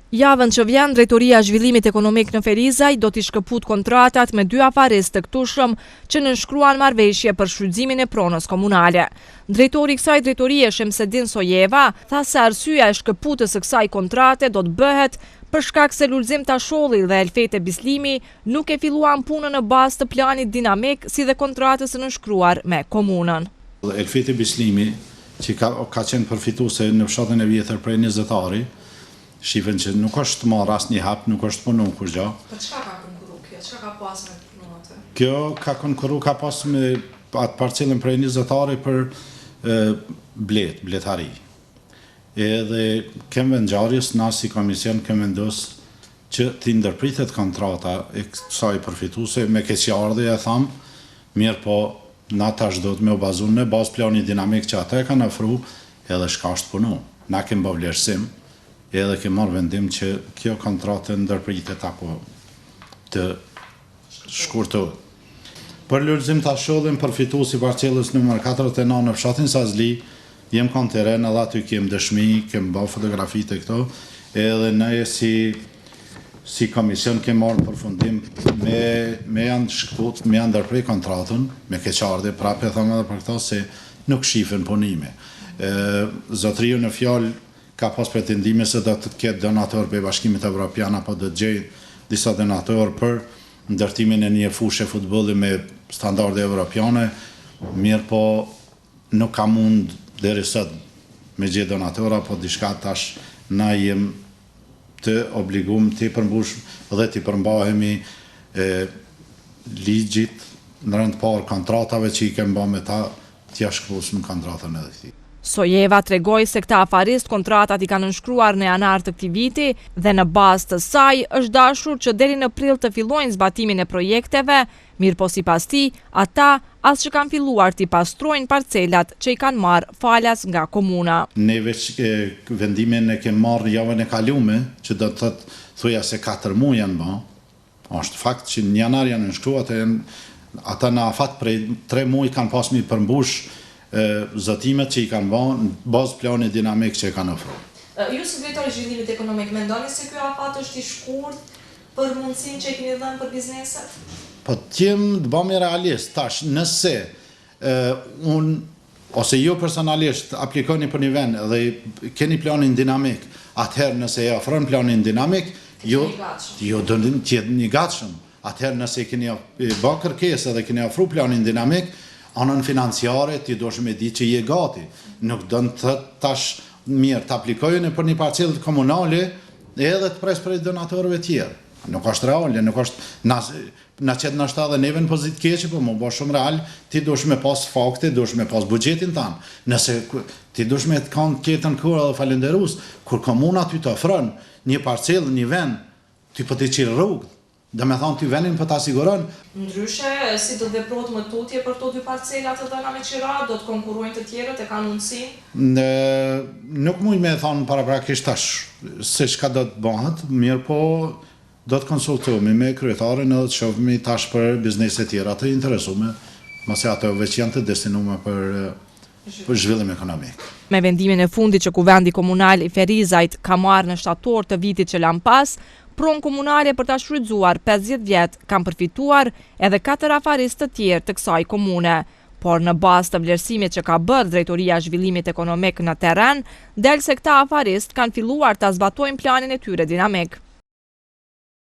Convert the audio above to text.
Javën që vjen, Drejtoria e Zhvillimit Ekonomik në Ferizaj do t'i shkëput kontratat me 2 afaristë të këtushëm që nënshkruan marrëveshje për shfrytëzimin e pronës komunale. Drejtori i kësaj drejtorie, Shemsedin Sojeva, tha se arsyeja e shkëputjes së kësaj kontrate do të bëhet për shkak se Lulzim Tasholli dhe Elfete Bislimi nuk e filluan punën në bazë të planit dinamik si dhe kontratës së nënshkruar me komunën. Elfete Bislimi, që ka qenë përfituese në fshatin e vjetër prej 20 ari, shifen që nuk është marrë asë një hap, nuk është punu kur gja. Për çka ka konkuru kjo? Çka ka pas me punu atë? Kjo ka konkuru, ka pas me atë parcelën prej 20 ari për bletari. Edhe kemë vendjarjes, na si komision kemë vendos që t'i ndërpritet kontrata e kësaj përfituese me keqardhje e thamë, mirë po na tash do të me u bazun në bazë plani dinamik që ata e kanë ofru edhe shka është punu. Na kemë bë vlerësim, edhe ke marrë vendim që kjo kontratë ndërpritet apo të shkurtohet. Për Lulzim Tashollin, përfituesi parcelës nr. 49 në fshatin Sazli, jem kanë teren edhe aty kem dëshmi, kem bë fotografit e këto, edhe ne si komision kem marrë përfundim me janë shkput, me janë ndërprej kontratën, me keqardhje, prapë e thëmë edhe për këto se nuk shifen punime. Zotriu në fjalë ka pas pretendime se do të ketë donator për Bashkimit Evropian apo do të gjejë disa donator për ndërtimin e një fushë futbolli me standarde evropiane, mirë po nuk ka mund deri sot me gjejë donatora, po diçka tash na jem të obligum të përmbush dhe të përmbahemi ligjit në rënd parë kontratave që i kemë bë me ta t'ja shkruajmë kontratën edhe këtij. Sojeva tregoi se këta afarist kontratat i kanë nënshkruar në janar të këtij viti dhe në bazë të saj është dashur që deri në prill të fillojnë zbatimin e projekteve, mirë po sipas tij, ata as që kanë filluar t'i pastrojnë parcelat që i kanë marrë falas nga komuna. Ne veç vendimin e kemë marrë javën e kalume, që do të thotë thuja se 4 muaj janë bë. Është fakt që në janar janë nënshkruar, ata në afat prej 3 muaj kanë pas mi përmbush zotimet që i kanë bërë në bazë plani dinamik që i kanë ofruar. Ju si drejtori i Zhvillimit Ekonomik mendoni se ky afat është i shkurt për mundësinë që i keni dhënë për bizneset? Po t'jem të bëmi realist, tash nëse ose ju personalisht aplikoni për një vend dhe keni planin dinamik, atëherë nëse e ofron planin dinamik, ju do të jetë një gatshëm. Atëherë nëse keni bë kërkesë dhe keni ofruar planin dinamik, anën financiare ti do shme di që je gati. Nuk do në të tash mirë të aplikojnë për një parcelë komunale edhe të pres për donatorëve tjerë. Nuk është reale, nuk është na qëtë në shta dhe neve në pozit keqe, po më bo shumë real, ti do shme pas fakte, do shme pas bugjetin tanë. Nëse ti do shme të kanë ketën kërë dhe falenderus, kur komuna ty të ofrën një parcelë, një vend, ty po të qirë rrugë. Dhe me thonë ty venin për të asiguron. Ndryshe, si do të veprot më tutje për to 2 parcelat të dhëna me qira, do të konkurojnë të tjerët e kanë mundësi? Nuk mujt me thonë paraprakisht tash se shka do të bëhet, mirë po do të konsultohemi me kryetarin edhe të shohemi tash për bizneset tjera të interesume, mase ato veç janë të destinume për zhvillim ekonomik. Me vendimin e fundit që kuvendi komunal i Ferizajt ka marrë në shtator të vitit që lan pas, pronë komunale për ta shfrytzuar 50 vjet kanë përfituar edhe 4 afaristë të tjerë të kësaj komune. Por në bazë të vlerësimit që ka bërë Drejtoria e Zhvillimit Ekonomik në terren, del se këta afaristë kanë filluar ta zbatojnë planin e tyre dinamik.